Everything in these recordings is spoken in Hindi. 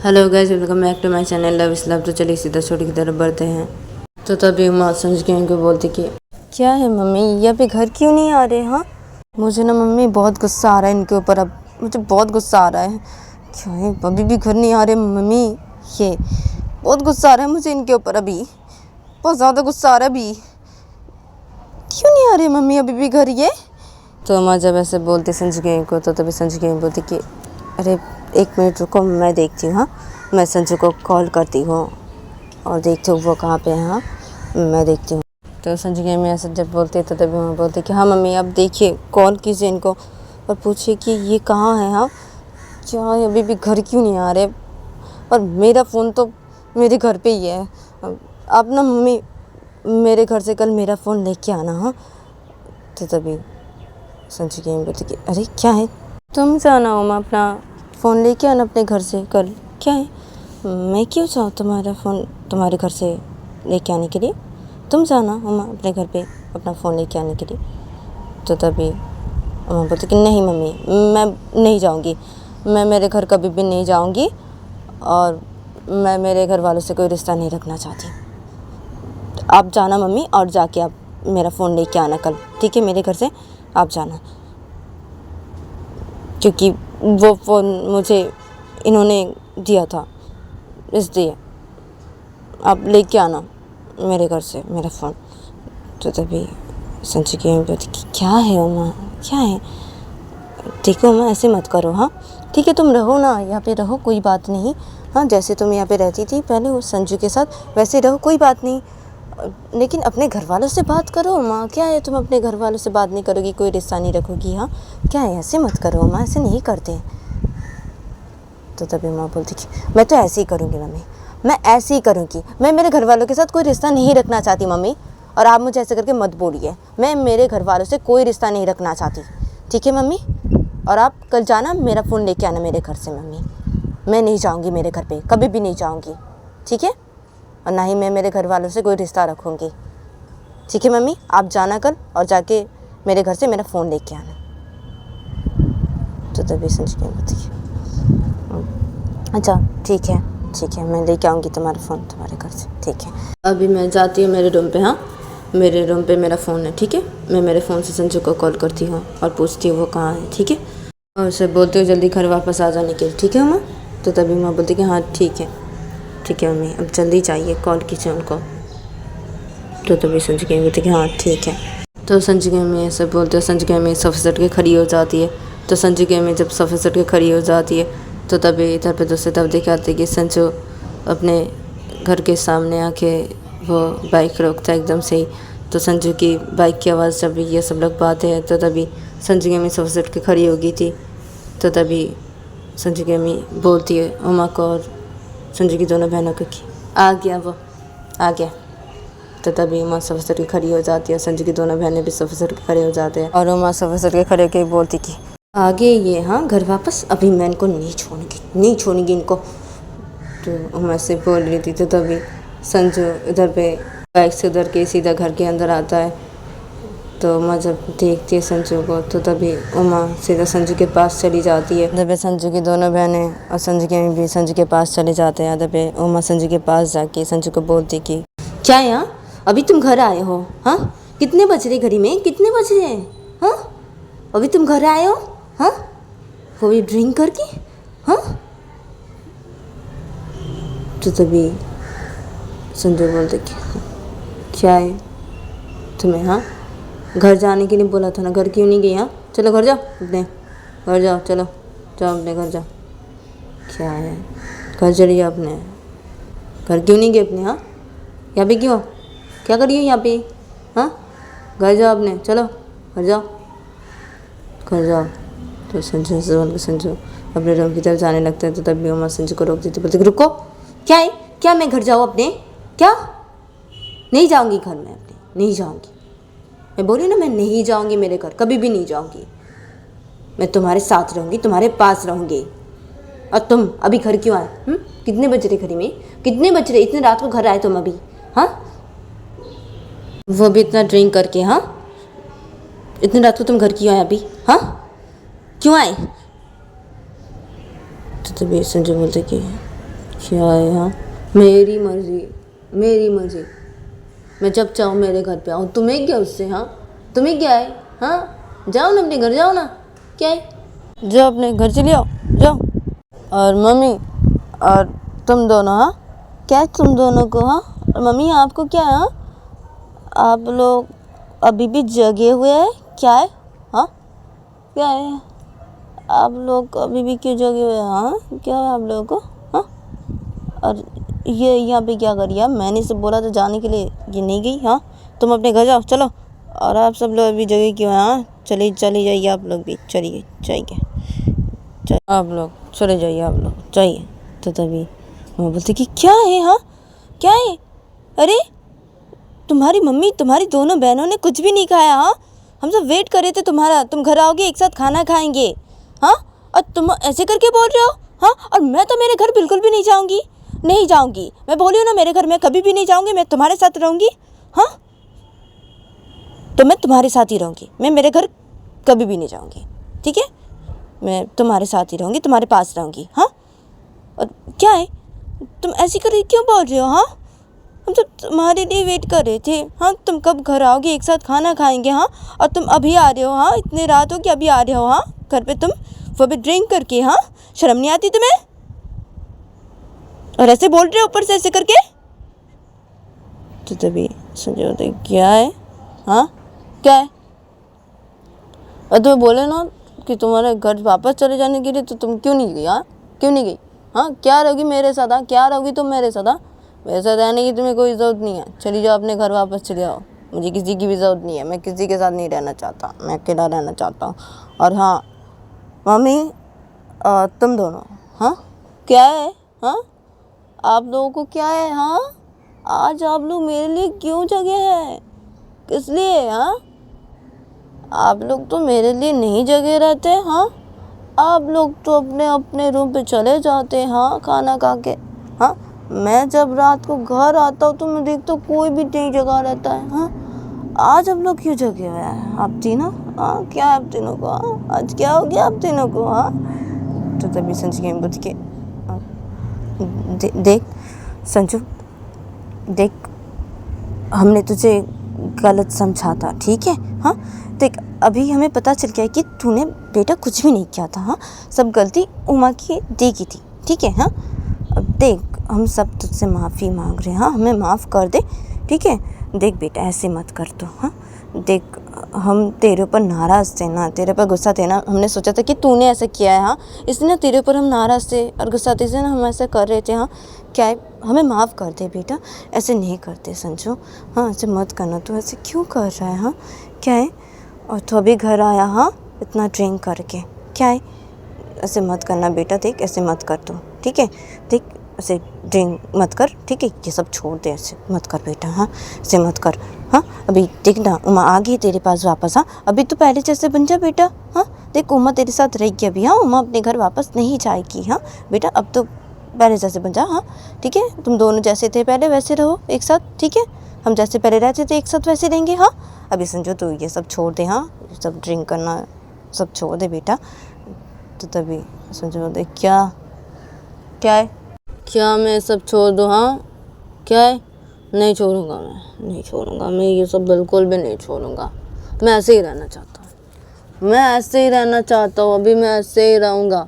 Hello guys, welcome back to my channel love is love. तो चलिए सीधा स्टोरी की तरफ बढ़ते हैं। तो तभी माँ संज के इनको बोलती कि क्या है मम्मी, यहाँ पे घर क्यों नहीं आ रहे? हाँ, मुझे ना मम्मी बहुत गुस्सा आ रहा है इनके ऊपर। अब मुझे बहुत गुस्सा आ रहा है। क्या है, अभी भी घर नहीं आ रहे मम्मी? ये बहुत गुस्सा आ रहा है मुझे इनके ऊपर, अभी बहुत ज़्यादा गुस्सा आ रहा है। अभी क्यों नहीं आ रहे मम्मी अभी भी घर? ये तो माँ जब ऐसे बोलती संज के को, तो तभी संज के बोलती कि अरे 1 मिनट रुको, मैं देखती हूँ। हाँ, मैं संजू को कॉल करती हूँ और देखती हूँ वो कहाँ पे है। हाँ, मैं देखती हूँ। तो संजू के मैं ऐसे जब बोलती है तो तभी मैं बोलती कि हाँ मम्मी, आप देखिए, कॉल कीजिए इनको और पूछिए कि ये कहाँ है। हाँ, क्या अभी भी घर क्यों नहीं आ रहे? और मेरा फ़ोन तो मेरे घर पे ही है। आप ना मम्मी मेरे घर से कल मेरा फ़ोन लेके आना। हाँ, तो तभी संजू के बोलती कि अरे क्या है, तुम जाना हो माँ, अपना फ़ोन लेके आना अपने घर से कल। क्या है, मैं क्यों जाऊँ तुम्हारा फ़ोन तुम्हारे घर से लेके आने के लिए? तुम जाना उमा अपने घर पे अपना फ़ोन लेके आने के लिए। तो तभी उमा बोलती कि नहीं मम्मी, मैं नहीं जाऊँगी, मैं मेरे घर कभी भी नहीं जाऊँगी और मैं मेरे घर वालों से कोई रिश्ता नहीं रखना चाहती। तो आप जाना मम्मी, और जाके आप मेरा फ़ोन लेके आना कल, ठीक है? मेरे घर से आप जाना, क्योंकि वो फ़ोन मुझे इन्होंने दिया था, इसलिए आप लेके आना मेरे घर से मेरा फ़ोन। तो तभी संजू की बोलती कि क्या है उमा, क्या है? देखो उमा, ऐसे मत करो। हाँ, ठीक है, तुम रहो ना, यहाँ पे रहो, कोई बात नहीं। हाँ, जैसे तुम यहाँ पे रहती थी पहले उस संजू के साथ, वैसे रहो, कोई बात नहीं। लेकिन अपने घर वालों से बात करो उमा। क्या है, तुम अपने घर वालों से बात नहीं करोगी, कोई रिश्ता नहीं रखोगी? हाँ, क्या है, ऐसे मत करो उमा, ऐसे नहीं करते। तो तभी माँ बोलती कि मैं तो ऐसे ही करूँगी मम्मी, मैं ऐसे ही करूँगी। मैं मेरे घर वालों के साथ कोई रिश्ता नहीं रखना चाहती मम्मी, और आप मुझे ऐसे करके मत बोलिए। मैं मेरे घर वालों से कोई रिश्ता नहीं रखना चाहती, ठीक है मम्मी? और आप कल जाना, मेरा फ़ोन लेके आना मेरे घर से मम्मी। मैं नहीं जाऊँगी मेरे घर पे, कभी भी नहीं जाऊँगी, ठीक है? और ना ही मैं मेरे घर वालों से कोई रिश्ता रखूँगी, ठीक है मम्मी? आप जाना कल और जाके मेरे घर से मेरा फ़ोन लेके आना। तो तभी संजू की बोलती अच्छा ठीक है, ठीक है, मैं लेके आऊँगी तुम्हारा फ़ोन तुम्हारे घर से, ठीक है? अभी मैं जाती हूँ मेरे रूम पे। हाँ, मेरे रूम पे मेरा फ़ोन है, ठीक है? मैं मेरे फ़ोन से संजू को कॉल करती हूँ और पूछती हूँ वो कहाँ है, ठीक है? और उसे बोलती हूँ जल्दी घर वापस आ जाने के लिए, ठीक है माँ? तो तभी माँ बोलती कि हाँ ठीक है, ठीक है मम्मी, अब जल्दी चाहिए, कॉल कीजिए उनको। तो तभी संजू की बोलती कि हाँ ठीक है। तो संजू की मम्मी ऐसे बोलते हो, संजू की मम्मी सफ़े सट के खड़ी हो जाती है। तो संजू की मम्मी जब सफ़े सट के खड़ी हो जाती है तो तभी इधर पे दूसरी तरफ दिखाते कि संजू अपने घर के सामने आके वो बाइक रोकता है एकदम से ही। तो संजू की बाइक की आवाज़ जब ये सब लोग पाते हैं तो तभी संजू की मम्मी सफ़े सट के खड़ी हो गई थी। तो तभी संजू की मम्मी बोलती है उमा को और संजू की दोनों बहनों को कि आ गया, वो आ गया। तो तभी उमा सफ़े सट के खड़ी हो जाती है, संजू की दोनों बहनें भी सफ़े सट के खड़े हो जाते हैं और उमा सफ़े सट के खड़े होकर बोलती कि आगे ये हाँ घर वापस, अभी मैं इनको नहीं छोड़ूंगी, नहीं छोड़ूंगी इनको। तो मैं से बोल रही थी तो तभी संजू इधर पे बाइक से उधर के सीधा घर के अंदर आता है। तो उमा जब देखती है संजू को तो तभी उमा सीधा संजू के पास चली जाती है। तभी संजू की दोनों बहनें और संजू की भी संजू के पास चले जाते हैं। तभी उमा संजू के पास जाके संजू को बोलती कि क्या है, हाँ अभी तुम घर आए हो? हाँ, कितने बज रहे घड़ी में, कितने बज रहे हैं? हाँ, अभी तुम घर आए हो? हाँ, वो भी ड्रिंक करके? हाँ। तो तभी संजू बोलते कि क्या है तुम्हें? हाँ, घर जाने के लिए बोला था ना, घर क्यों नहीं गई? हाँ, चलो घर जाओ, अपने घर जाओ, चलो जाओ अपने घर जाओ। क्या है, घर चलिए अपने घर, क्यों नहीं गए अपने? हाँ, यहाँ पे क्यों, क्या करिए यहाँ पे? हाँ, घर जाओ अपने, चलो घर जाओ, घर जाओ। तो संजू से बोल के संजू अपने रूम की तरफ जाने लगता है। तो तभी उमा संजू को रोक देती, बोलती रुको, क्या है, क्या मैं घर जाऊँ अपने? क्या, नहीं जाऊँगी घर में अपने, नहीं जाऊँगी। मैं बोली ना, मैं नहीं जाऊँगी मेरे घर, कभी भी नहीं जाऊँगी। मैं तुम्हारे साथ रहूँगी, तुम्हारे पास रहूँगी। और तुम अभी घर क्यों आए? कितने बज रहे घड़ी में, कितने बज रहे, इतने रात को घर आए तुम अभी? हाँ, वो भी इतना ड्रिंक करके? हाँ, इतनी रात को तुम घर क्यों आए अभी? हाँ, क्यों आए? तो तभी संजू बोलते कि क्या है हाँ? मेरी मर्जी, मेरी मर्जी। मैं जब चाहूँ मेरे घर पे आऊँ, तुम्हें क्या उससे? हाँ, तुम्हें क्या है? हाँ, जाओ ना अपने घर, जाओ ना, क्या है, जाओ अपने घर चले आओ, जाओ। और मम्मी और तुम दोनों, हाँ क्या है तुम दोनों को? हाँ, और मम्मी आपको क्या है? हाँ, आप लोग अभी भी जगे हुए हैं क्या है? हाँ, क्या है? आप लोग अभी भी क्यों जगे हुए हैं? हाँ, क्या है आप लोगों को? हाँ, और ये यहाँ पे क्या कर रही? मैंने इसे बोला था जाने के लिए, ये नहीं गई। हाँ, तुम अपने घर जाओ, चलो। और आप सब लोग अभी जगह क्यों हैं? हाँ, चली चली जाइए आप लोग भी, चलिए जाइए, आप लोग चले जाइए, आप लोग जाइए। तो तभी मैं बोलती कि क्या है? हाँ, क्या है? अरे तुम्हारी मम्मी, तुम्हारी दोनों बहनों ने कुछ भी नहीं खाया। हाँ, हम सब वेट कर रहे थे तुम्हारा, तुम घर आओगे एक साथ खाना खाएंगे। हाँ, और तुम ऐसे करके बोल रहे हो? हाँ, और मैं तो मेरे घर बिल्कुल भी नहीं जाऊँगी, नहीं जाऊँगी। मैं बोली हूँ ना, मेरे घर में कभी भी नहीं जाऊँगी, मैं तुम्हारे साथ रहूँगी। हाँ, तो मैं तुम्हारे साथ ही रहूँगी, मैं मेरे घर कभी भी नहीं जाऊँगी, ठीक है? मैं तुम्हारे साथ ही रहूँगी, तुम्हारे पास रहूँगी। हाँ, और क्या है, तुम ऐसी कर क्यों बोल रहे हो? हाँ, हम तो तुम्हारे लिए वेट कर रहे थे। हाँ, तुम कब घर आओगे, एक साथ खाना खाएंगे। हाँ, और तुम अभी आ रहे हो? हाँ, इतने रात हो कि अभी आ रहे हो? हाँ, घर पे तुम वो भी ड्रिंक करके। हाँ, शर्म नहीं आती तुम्हें? और ऐसे बोल रहे हो ऊपर से ऐसे करके। तो तभी संजय बोलते क्या है? हाँ, क्या है? और तुम्हें बोले ना कि तुम्हारे घर वापस चले जाने के लिए, तो तुम क्यों नहीं गई? हाँ, क्यों नहीं गई? हाँ, क्या रहोगी मेरे साथ? हाँ, क्या रहोगी तुम मेरे साथ? हाँ, मेरे साथ रहने की तुम्हें कोई ज़रूरत नहीं है, चली जाओ अपने घर वापस चले जाओ। मुझे किसी की भी ज़रूरत नहीं है, मैं किसी के साथ नहीं रहना चाहता, मैं अकेला रहना चाहता हूँ। और हाँ मम्मी, तुम दोनों, हाँ क्या है? हाँ, आप लोगों को क्या है? हाँ, आज आप लोग मेरे लिए क्यों जगे हैं? किस लिए? हाँ, आप लोग तो मेरे लिए नहीं जगे रहते। हाँ, आप लोग तो अपने अपने रूम पे चले जाते हैं। हाँ, खाना खा के। हाँ, मैं जब रात को घर आता हूँ तो मैं देखता हूँ कोई भी नहीं जगा रहता है। हाँ, आज आप लोग क्यों जगे हुए हैं? आप तीनों, हाँ क्या है आप तीनों को? हाँ, आज क्या हो गया आप तीनों को? हाँ, तो तभी संजू के बुझ के देख संजू, देख हमने तुझे गलत समझा था, ठीक है? हाँ, देख अभी हमें पता चल गया कि तूने बेटा कुछ भी नहीं किया था। हाँ, सब गलती उमा की दी की थी, ठीक है? हाँ, अब देख हम सब तुझसे माफ़ी मांग रहे हैं। हाँ, हमें माफ़ कर दे, ठीक है? देख बेटा ऐसे मत कर तू। हाँ, देख हम तेरे ऊपर नाराज़ थे ना, तेरे ऊपर गुस्सा थे ना, हमने सोचा था कि तूने ऐसा किया है। हाँ, इसलिए ना तेरे ऊपर हम नाराज़ थे और गुस्सा थे, इसलिए ना हम ऐसा कर रहे थे। हाँ, क्या है, हमें माफ़ कर दे बेटा, ऐसे नहीं करते संजू। हाँ, ऐसे मत करना, तू ऐसे क्यों कर रहा है? हाँ, क्या है, और तू अभी घर आया? हाँ, इतना ड्रिंक करके, क्या है, ऐसे मत करना बेटा, देख ऐसे मत कर तू, ठीक है? देख ऐसे ड्रिंक मत कर, ठीक है? ये सब छोड़ दे, ऐसे मत कर बेटा। हाँ, ऐसे मत कर। हाँ, अभी देख ना उमा आ गई तेरे पास वापस। हाँ, अभी तो पहले जैसे बन जा बेटा। हाँ, देख उमा तेरे साथ रहेगी अभी। हाँ, उमा अपने घर वापस नहीं जाएगी। हाँ बेटा, अब तो पहले जैसे बन जा। हाँ, ठीक है, तुम दोनों जैसे थे पहले वैसे रहो एक साथ, ठीक है? हम जैसे पहले रहते थे एक साथ वैसे रहेंगे। हाँ, अभी समझो तू ये सब छोड़ दे। हाँ, सब ड्रिंक करना सब छोड़ दे बेटा। तो तभी समझो दे क्या क्या है, क्या मैं सब छोड़ दूँ? हाँ, क्या है, नहीं छोड़ूंगा, मैं नहीं छोड़ूंगा, मैं ये सब बिल्कुल भी नहीं छोड़ूंगा। मैं ऐसे ही रहना चाहता हूँ, मैं ऐसे ही रहना चाहता हूँ, अभी मैं ऐसे ही रहूँगा।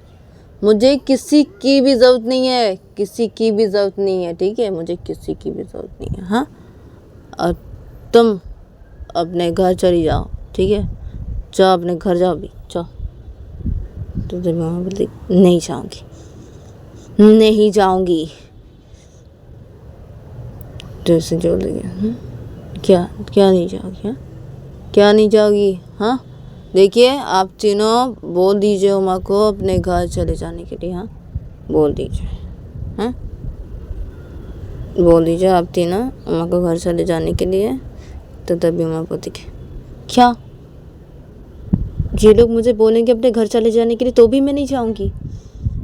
मुझे किसी की भी ज़रूरत नहीं है, किसी की भी ज़रूरत नहीं है, ठीक है? मुझे किसी की भी ज़रूरत नहीं है। हाँ, और तुम अपने घर चली जाओ, ठीक है? जाओ अपने घर जाओ, भी जाओ। तो जब मामा बोलती नहीं जाऊँगी, नहीं जाऊँगी, तो ऐसे जोड़ दिया। क्या क्या नहीं जाओगी? हाँ, क्या नहीं जाओगी? हाँ, देखिए आप तीनों बोल दीजिए उमा को अपने घर चले जाने के लिए। हाँ, बोल दीजिए। हाँ, बोल दीजिए आप तीनों उमा को घर चले जाने के लिए। तो तभी उमा बोलती क्या ये लोग मुझे बोलेंगे अपने घर चले जाने के लिए तो भी मैं नहीं जाऊँगी?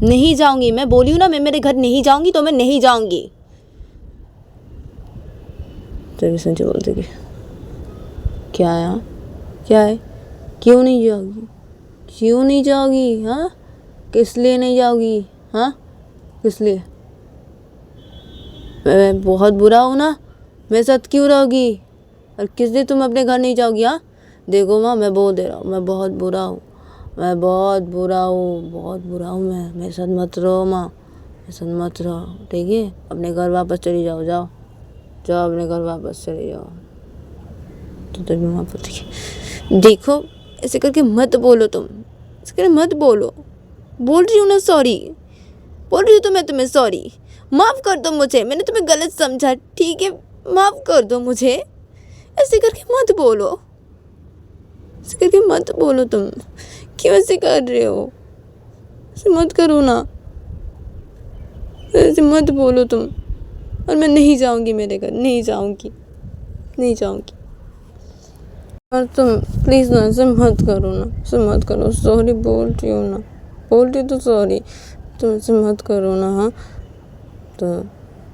नहीं जाऊँगी, मैं बोली हूँ ना मैं मेरे घर नहीं जाऊँगी, तो मैं नहीं जाऊँगी। तभी संजय बोलते क्या है? हाँ, क्या है, क्यों नहीं जाओगी? क्यों नहीं जाओगी? हाँ, किस लिए नहीं जाओगी? हाँ, किस लिए? मैं बहुत बुरा हूँ ना, मेरे साथ क्यों रहोगी? और किस दिन तुम अपने घर नहीं जाओगी? हाँ देखो माँ, मैं बोल दे रहा हूँ, मैं बहुत बुरा हूँ, मैं बहुत बुरा हूँ, बहुत बुरा हूँ मैं। मेरे साथ मत रहो माँ, मेरे साथ मत रहो, ठीक है? अपने घर वापस चली जाओ, जाओ जाओ अपने घर वापस चले जाओ। तो तभी माँ बोलती है देखो ऐसे करके मत बोलो, तुम ऐसे करके मत बोलो। बोल रही हूँ ना सॉरी, बोल रही हूँ तो मैं तुम्हें सॉरी। माफ़ कर दो मुझे, मैंने तुम्हें गलत समझा, ठीक है? माफ़ कर दो मुझे। ऐसे करके मत बोलो, ऐसे करके मत बोलो। तुम क्यों ऐसे कर रहे हो? ऐसे मत करो ना, ऐसे मत बोलो तुम। और मैं नहीं जाऊंगी मेरे घर, नहीं जाऊंगी, नहीं जाऊंगी। और तुम प्लीज़ ना ऐसे मत करो ना, ऐसे मत करो। सॉरी बोल रही हो ना, बोल रही तो सॉरी, तुम ऐसे मत करो ना। हाँ तो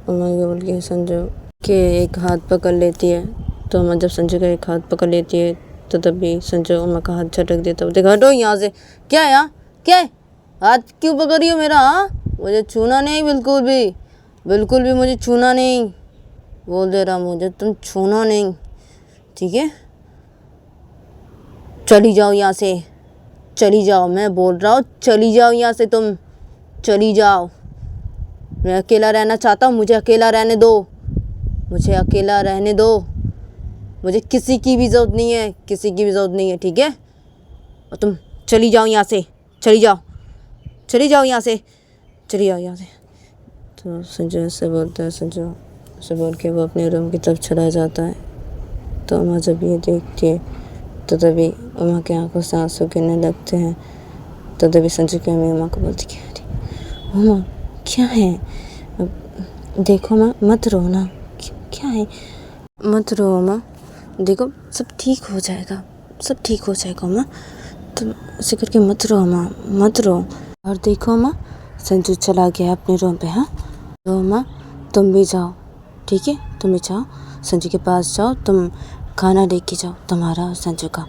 अम्मा ये बोल के संजू के एक हाथ पकड़ लेती है। तो अम्मा जब संजू का एक हाथ पकड़ लेती है तो तभी संजू अम्मा का हाथ झटक देता है। देखो हटो यहाँ से। क्या है यहाँ, क्या है? हाथ क्यों पकड़ रही हो मेरा? हाँ मुझे छूना नहीं, बिल्कुल भी, बिल्कुल भी मुझे छूना नहीं। बोल दे रहा मुझे तुम छूना नहीं, ठीक है? चली जाओ यहाँ से, चली जाओ, मैं बोल रहा हूँ चली जाओ यहाँ से, तुम चली जाओ। मैं अकेला रहना चाहता हूँ, मुझे अकेला रहने दो, मुझे अकेला रहने दो। मुझे किसी की भी ज़रूरत नहीं है, किसी की भी ज़रूरत नहीं है, ठीक है? और तुम चली जाओ यहाँ से, चली जाओ, चली जाओ यहाँ से, चली जाओ यहाँ से। तो संजू से बोलता है, संजू से बोल के वो अपने रूम की तरफ चला जाता है। तो अम्मा जब ये देखती है तो तभी अम्मा के आंखों से आंसू गिरने लगते हैं। तो तभी संजू की अम्मी अम्मा को बोलती है अरे अम्मा क्या है? देखो माँ मत रो ना, क्या है? मत रो अम्मा, देखो सब ठीक हो जाएगा, सब ठीक हो जाएगा अम्मा, तुम ऐसे करके मत रो अम्मा, मत रो। और देखो अम्मा संजू चला गया अपने रूम पे। हाँ तो अम्मा तुम भी जाओ, ठीक है? तुम भी जाओ, संजू के पास जाओ, तुम खाना लेके जाओ, तुम्हारा और संजू का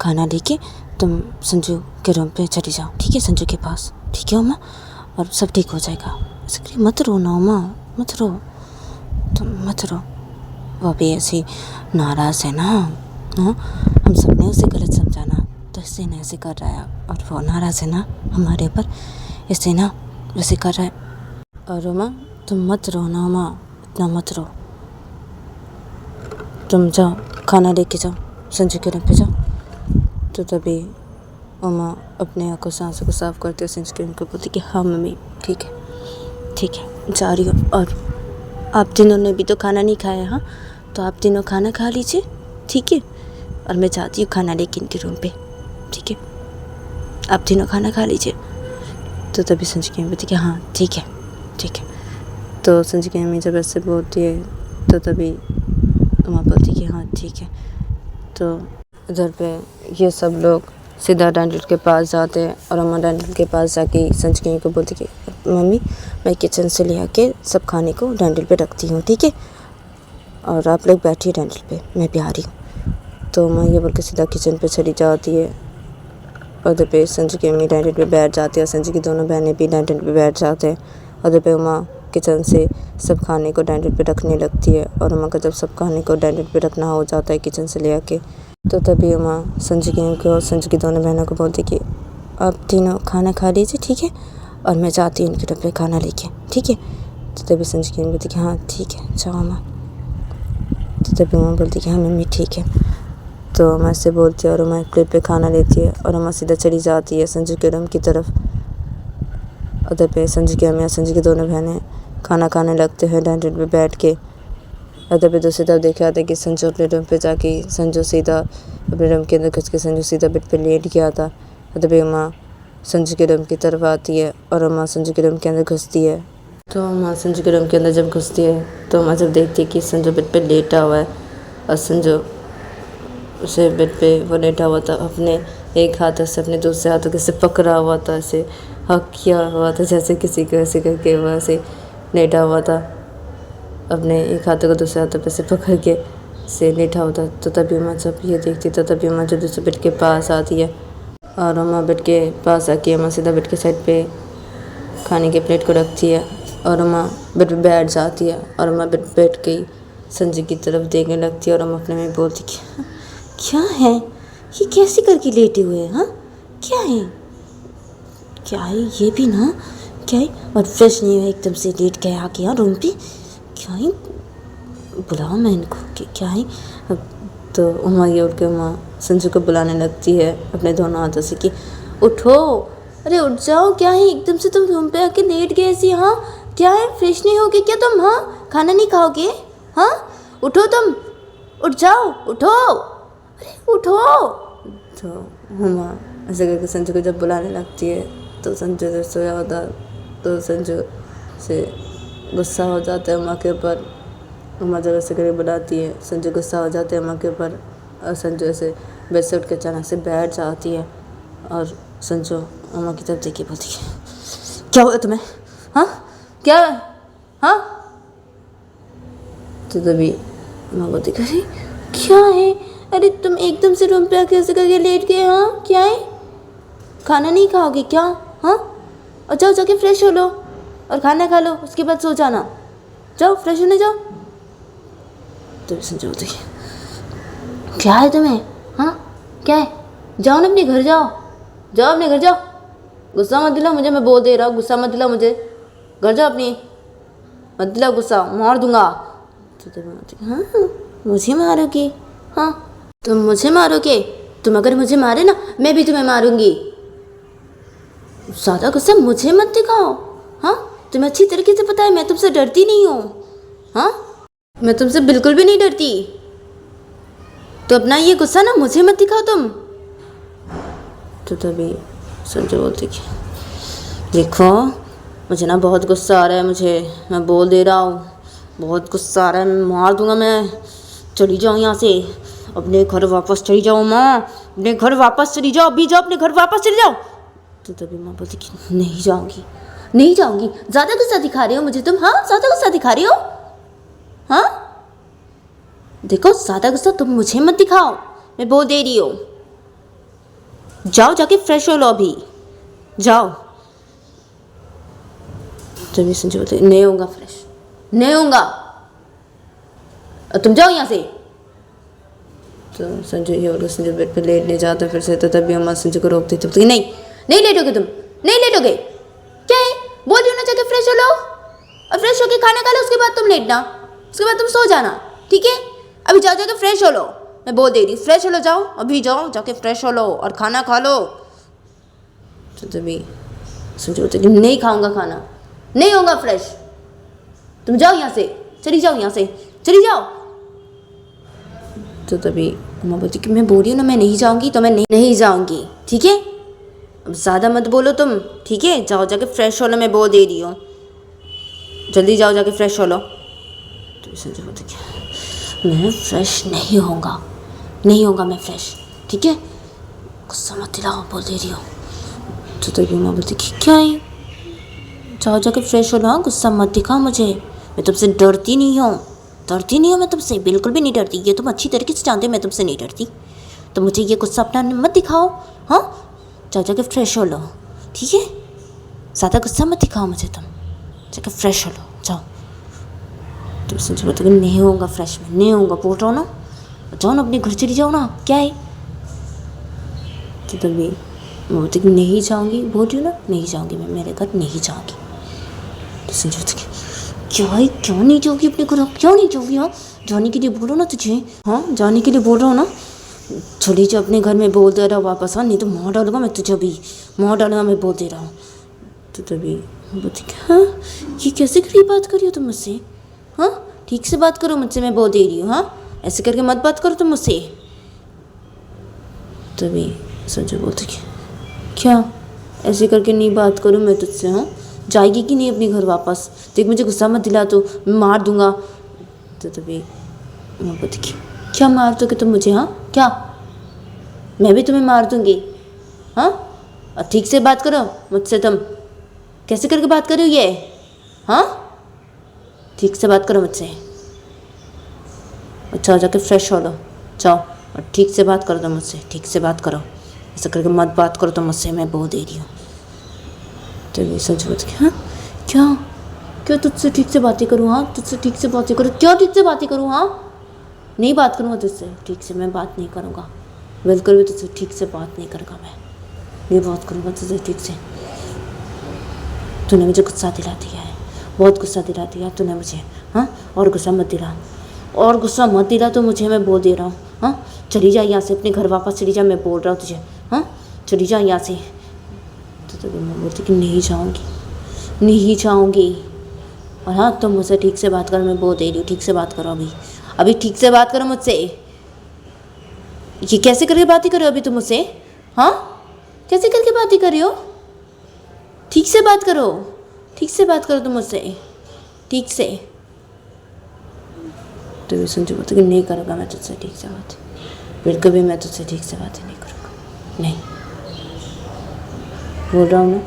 खाना लेके तुम संजू के रूम पे चली जाओ, ठीक है? संजू के पास, ठीक है अम्मा? और सब ठीक हो जाएगा। ऐसे करके मत रो ना अम्मा, मत रो, तुम मत रो। वो भी ऐसी नाराज़ है ना, हाँ हम सब ने उसे गलत समझाना तो इससे ना ऐसे कर रहा है। और वो नाराज़ है ना हमारे ऊपर, इससे ना वैसे कर रहा है। और अम्मा तुम मत रो ना अम्मा, इतना मत रो, तुम जाओ खाना लेके जाओ, संजू के रूम पे जाओ। तो तभी अम्मा अपने आंखों से आंसू को साफ करते हुए संजू के रूम को बोलती कि हाँ मम्मी ठीक है, ठीक है जा रही हूँ। और आप तीनों ने भी तो खाना नहीं खाया, हाँ तो आप तीनों खाना खा लीजिए, ठीक है? और मैं जाती हूँ खाना लेके इनके रूम पे, ठीक है? आप तीनों खाना खा लीजिए। तो तभी संजू की अम्मी बोलती कि हाँ ठीक है, ठीक है। तो संजू की अम्मी जब ऐसे बोलती है तो तभी अम्मा बोलती कि हाँ ठीक है। तो उधर पे ये सब लोग सीधा डैंडल के पास जाते हैं और अम्मा डैंडल के पास जाके संजू की अम्मी को बोलती कि मम्मी मैं किचन से ले आके सब खाने को डैंडल पे रखती हूँ, ठीक है? और आप लोग बैठिए डैंडल पे, मैं भी आ रही हूँ। तो अम्मा ये बोल के सीधा किचन पे चली जाती है। उधर पे संजू की अम्मी डैंडल पे बैठ जाती है, संजू की दोनों बहनें भी डैंडल पे बैठ जाते हैं। उधर पे अम्मा किचन से सब खाने को डैंडल पे रखने लगती है। और अम्मा का जब सब खाने को डैंडल पे रखना हो जाता है किचन से ले आके, तो तभी अम्मा संजू की अम्मी को और संजू की दोनों बहनों को बोलती कि आप तीनों खाना खा लीजिए, ठीक है? और मैं जाती हूँ इनके डब्बे खाना लेके, ठीक है? तो तभी संजू की अम्मी बोलती कि हाँ ठीक है जाओ अम्मा। तो तभी अम्मा बोलती कि हाँ मम्मी ठीक है। तो अम्मा से बोलती है और अम्मा एक प्लेट पे खाना लेती है और अम्मा सीधा चली जाती है संजू के रूम की तरफ। उधर पे संजू की अम्मी और संजू की दोनों बहनें खाना खाने लगते हैं डैंडल पे बैठ के। उधर पे दूसरी तरफ देखा जाता है कि संजू अपने रूम पे जाके संजू सीधा अपने रूम के अंदर घुस के संजू सीधा बेड पे लेट गया था। उधर पे अम्मा संजू के रूम की तरफ आती है और अम्मा संजू के रूम के अंदर घुसती है। तो अम्मा संजू के रूम के अंदर जब घुसती है तो अम्मा जब देखती है कि संजू बेड पे लेटा हुआ है और संजू उसे बेड पे वो लेटा हुआ था, अपने एक हाथ से अपने दूसरे हाथों के से पकड़ा हुआ था, ऐसे हक किया हुआ था जैसे किसी को ऐसे करके वो ऐसे लेटा हुआ था, अपने एक हाथों को दूसरे हाथों पे से पकड़ के से लेटा हुआ था। तो तभी अम्मा जब ये देखती तो तभी अम्मा जब दूसरे बेड के पास आती है और अम्मा बेड के पास आके अम्मा सीधा बेड के साइड पे खाने के प्लेट को रखती है और अम्मा बेड पे बैठ जाती है और अम्मा बेड पे बैठ के ही संजय की तरफ देखने लगती है और अम्मा अपने में बोलती क्या है ये, कैसे करके लेटे हुए हैं? हाँ क्या है, क्या है ये भी ना, क्या है? और फ्रेश नहीं हुआ एकदम से लेट गया आके यहाँ रूम पे, क्या है? बुलाओ मैं इनको कि क्या है? तो उमा ये उठ के उमा संजू को बुलाने लगती है अपने दोनों हाथों से कि उठो, अरे उठ जाओ, क्या है एकदम से तुम रूम पे आके लेट गए ऐसी? हाँ क्या है, फ्रेश नहीं होगे क्या तुम? हाँ खाना नहीं खाओगे? हाँ उठो तुम, उठ जाओ, उठो, अरे उठो। तो उमा ऐसे करके संजू को जब बुलाने लगती है तो संजू जब सोया होता तो संजू से गुस्सा हो जाता है उमा के ऊपर। उमा जब ऐसे करके बुलाती है संजू गुस्सा हो जाते हैं उमा के ऊपर और संजू ऐसे बेड से उठ के अचानक से बैठ जाती है और संजू उमा की तरफ देखी बोलती है क्या हुआ तुम्हें? हाँ क्या है? हाँ तो तभी उमा बोलती अरे क्या है, अरे तुम एकदम से रूम पे आके ऐसे करके लेट गए? हाँ क्या है, खाना नहीं खाओगे क्या? हाँ और जाओ जाके फ्रेश हो लो और खाना खा लो, उसके बाद सो जाना, जाओ फ्रेश होने जाओ। तो संजू बोलती क्या है तुम्हें? हाँ क्या है, जाओ ना अपने घर, जाओ जाओ अपने घर जाओ, गुस्सा मत दिलाओ मुझे, मैं बोल दे रहा हूँ, गुस्सा मत दिलाओ मुझे, घर जाओ अपनी, मत दिलाओ गुस्सा, मार दूंगा। तो हाँ मुझे मारोगे? हाँ तुम मुझे मारोगे? तुम अगर मुझे मारे ना मैं भी तुम्हें मारूंगी, ज़्यादा गुस्सा मुझे मत दिखाओ। हाँ तुम्हें अच्छी तरीके से पता है मैं तुमसे डरती नहीं हूँ। हाँ मैं तुमसे बिल्कुल भी नहीं डरती, तो अपना ये गुस्सा ना मुझे मत दिखाओ तुम। तो तभी संजू बोलती कि देखो मुझे ना बहुत गुस्सा आ रहा है, मुझे मैं बोल दे रहा हूँ बहुत गुस्सा आ रहा है, मैं मार दूंगा, मैं चली जाऊँ यहाँ से, अपने घर वापस चली जाओ माँ, अपने घर वापस चली जाओ, अभी जाओ अपने घर वापस चली जाओ। तो तभी माँ बोलती कि नहीं जाऊँगी, नहीं जाऊँगी, ज़्यादा गुस्सा दिखा रहे हो मुझे तुम, हाँ ज़्यादा गुस्सा दिखा रही हो। हाँ देखो ज़्यादा गुस्सा तुम मुझे मत दिखाओ, मैं बोल दे रही हूँ, जाओ जाके फ्रेश हो लो अभी, जाओ। तभी संजय बोलते नहीं होगा फ्रेश, नहीं होगा, तुम जाओ यहाँ से। तो संजय ये और संजय बेड पे लेटने जाता फिर से, तो तभी अम्मा संजय को रोकती थी, नहीं नहीं लेटोगे तुम, नहीं लेटोगे, क्या है बोल रही हो ना, जाके फ्रेश हो लो और फ्रेश होके खाना खा लो, उसके बाद तुम लेटना, उसके बाद तुम सो जाना, ठीक है? अभी जाओ जाके फ्रेश हो लो, मैं बोल दे रही हूँ फ्रेश हो लो, जाओ अभी जाओ जाके फ्रेश हो लो और खाना खा लो। तो तभी संजय बोलते नहीं खाऊंगा खाना, नहीं होगा फ्रेश, तुम जाओ यहाँ से, चली जाओ यहाँ से, चली जाओ। तो तभी अम्मा बोलती कि मैं बोल रही हूँ ना मैं नहीं जाऊँगी, तो मैं नहीं जाऊँगी, ठीक है? अब ज़्यादा मत बोलो तुम, ठीक है? जाओ जाके फ्रेश हो लो, मैं बोल दे रही हूँ, जल्दी जाओ जाके फ्रेश हो लो। तो संजय बोलती कि मैं फ्रेश नहीं होऊंगा, नहीं होगा मैं फ्रेश, ठीक है? गुस्सा मत दिलाओ, बोल दे रही हूँ। तो तभी अम्मा बोलती कि क्या है, जाओ जाके फ्रेश हो लो, गुस्सा मत दिखाओ मुझे, मैं तुमसे डरती नहीं हूँ, डरती नहीं हूँ मैं तुमसे, बिल्कुल भी नहीं डरती, ये तुम अच्छी तरीके से जानते हो मैं तुमसे नहीं डरती, तो मुझे ये गुस्सा अपना मत दिखाओ। हाँ जाओ जाके फ्रेश हो लो, ठीक है? ज़्यादा गुस्सा मत दिखाओ मुझे, तुम जाके फ्रेश हो लो, जाओ। तो संजय बोलते कि नहीं होगा फ्रेश, में नहीं होगा, बोल रहा हूँ ना, जाओ ना अपने घर चली जाओ ना, क्या है? तो तभी मैं बोलती कि नहीं जाऊँगी, बोल रही हूँ ना नहीं जाऊँगी, मैं मेरे घर नहीं जाऊँगी। तो संजय बोलते क्या है, क्यों नहीं जाओगी अपने घर, क्यों नहीं जाओगी? हाँ जाने के लिए बोलो ना तुझे, हाँ जाने के लिए बोल रहा हूँ ना, चली जाओ अपने घर में, बोल दे रहा हूँ वापस, हाँ नहीं तो मार डालूंगा मैं तुझे, अभी मार डालूंगा, मैं बोल दे रहा हूँ। तो तभी बोलती हाँ ये कैसे करी बात करी हो तुम मुझसे? हाँ ठीक से बात करो मुझसे, मैं बोल दे रही हूँ, हाँ ऐसे करके मत बात करो तुम मुझसे। तभी संजय बोलते क्या ऐसे करके नहीं बात करूँ मैं तुझसे? हाँ जाएगी कि नहीं अपने घर वापस? देख मुझे गुस्सा मत दिला, तो मैं मार दूंगा। तो तभी मैं बोलती क्या मार दोगे तुम मुझे? हाँ क्या मैं भी तुम्हें मार दूंगी? हाँ और ठीक से बात करो मुझसे, तुम कैसे करके बात कर रही हो ये? हाँ ठीक से बात करो मुझसे, अच्छा जाके फ्रेश हो लो, जाओ और ठीक से बात करो तुम मुझसे, ठीक से बात करो, ऐसा करके मत बात करो तुम मुझसे, मैं बोल दे रही हूँ। तो ये सोच हाँ क्या क्यों तुझसे ठीक से बातें करूँ? हाँ, तुझसे ठीक से बातें करूँ? क्यों ठीक से बातें करूँ? हाँ, नहीं बात करूँगा तुझसे ठीक से, मैं बात नहीं करूँगा, बिल्कुल भी तुझसे ठीक से बात नहीं करूँगा, मैं नहीं बात करूँगा तुझसे ठीक से। तूने मुझे गुस्सा दिला दिया है, बहुत गुस्सा दिला दिया तूने मुझे। हाँ, और गुस्सा मत दिला, और गुस्सा मत दिला तो मुझे, मैं बोल दे रहा हूँ। हाँ, चली जा यहाँ से, अपने घर वापस चली जा, मैं बोल रहा हूँ तुझे। हाँ, चली जा यहाँ से। तो तभी मैं बोलती कि नहीं जाऊँगी, नहीं जाऊँगी। और हाँ, तुम मुझसे ठीक से बात करो, मैं बोल दे रही हूँ, ठीक से बात करो अभी, अभी ठीक से बात करो मुझसे। ये कैसे करके बातें कर रहे हो अभी तुम मुझसे? हाँ, कैसे करके बातें कर रही हो? ठीक से बात करो, ठीक से बात करो तुम मुझसे, ठीक से। तो भी संजू बोलते कि नहीं करूँगा मैं तुझसे ठीक से बात, फिर कभी मैं तुझसे ठीक से बातें नहीं करूँगा, नहीं। बोल रहा हूँ ना,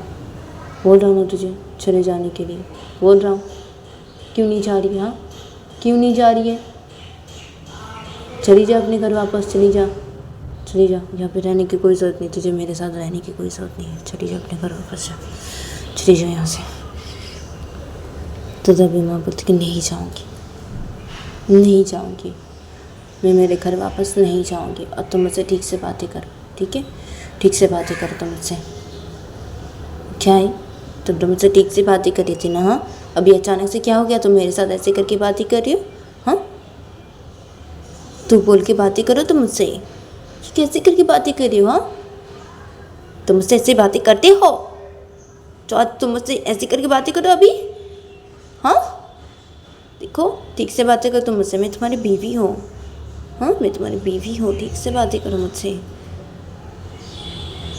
बोल रहा हूँ ना तुझे चले जाने के लिए, बोल रहा हूँ। क्यों नहीं जा रही? हाँ, क्यों नहीं जा रही है? चली जा अपने घर वापस, चली जा, चली जा। यहाँ पे रहने की कोई ज़रूरत नहीं, तुझे मेरे साथ रहने की कोई ज़रूरत नहीं है। चली जा अपने घर वापस, जा, चली जा यहाँ से। तो तभी माँ बोलती कि नहीं जाऊँगी, नहीं जाऊँगी, मैं मेरे घर वापस नहीं जाऊँगी। और तुम मुझसे ठीक से बातें करो, ठीक है, ठीक से बातें करो तुम मुझसे। क्या है, तुम तो मुझसे ठीक से बातें कर रही थी ना? हाँ, अभी अचानक से क्या हो गया? तुम मेरे साथ ऐसे करके बातें कर रही हो? हाँ, तू बोल के बातें करो तुम मुझसे, कैसे करके बातें कर रही हो? हाँ, तुम मुझसे ऐसे बातें करते हो? तो आज तुम मुझसे ऐसे करके बातें करो अभी? हाँ, देखो ठीक से बातें करो तुम मुझसे, मैं तुम्हारी बीवी हूँ। हाँ, मैं तुम्हारी बीवी हूँ, ठीक से बातें करो मुझसे,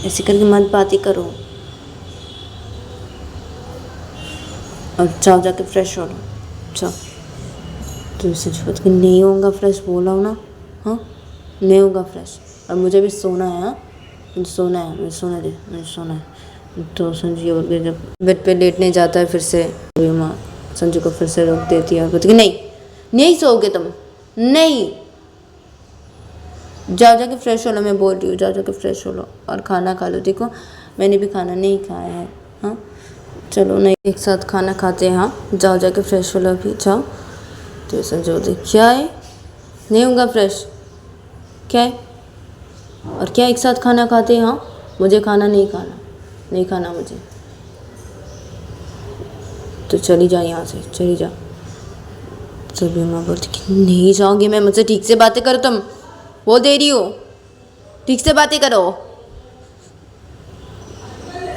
ऐसे करके मत बातें करो। और जाओ जाके फ्रेश हो लो, जाओ। तुम सच बात कि नहीं होगा फ्रेश, बोला हूँ ना? हाँ, नहीं होगा फ्रेश, और मुझे भी सोना है। हाँ, मुझे सोना है, मुझे सोना दे, मुझे सोना है। तो संजू और जब बेड पे लेटने जाता है फिर से, माँ संजू को फिर से रोक देती है और बोलती कि नहीं, नहीं सोओगे तुम, नहीं, जाओ जाके फ्रेश हो लो, मैं बोल रही हूँ, जाओ जाके फ्रेश हो लो और खाना खा लो। देखो मैंने भी खाना नहीं खाया है। हाँ, चलो नहीं, एक साथ खाना खाते हैं। हाँ, जाओ जाके फ्रेश हो लो अभी, जाओ। तो संजू बोलती क्या है, नहीं होगा फ्रेश, क्या है, और क्या एक साथ खाना खाते हैं? हाँ, मुझे खाना नहीं खाना, नहीं खाना मुझे, तो चली जा यहाँ से, चली जा। तभी मैं बोलती कि नहीं जाऊँगी मैं, मुझसे ठीक से बातें करो तुम, वो दे रही हो, ठीक से बातें करो।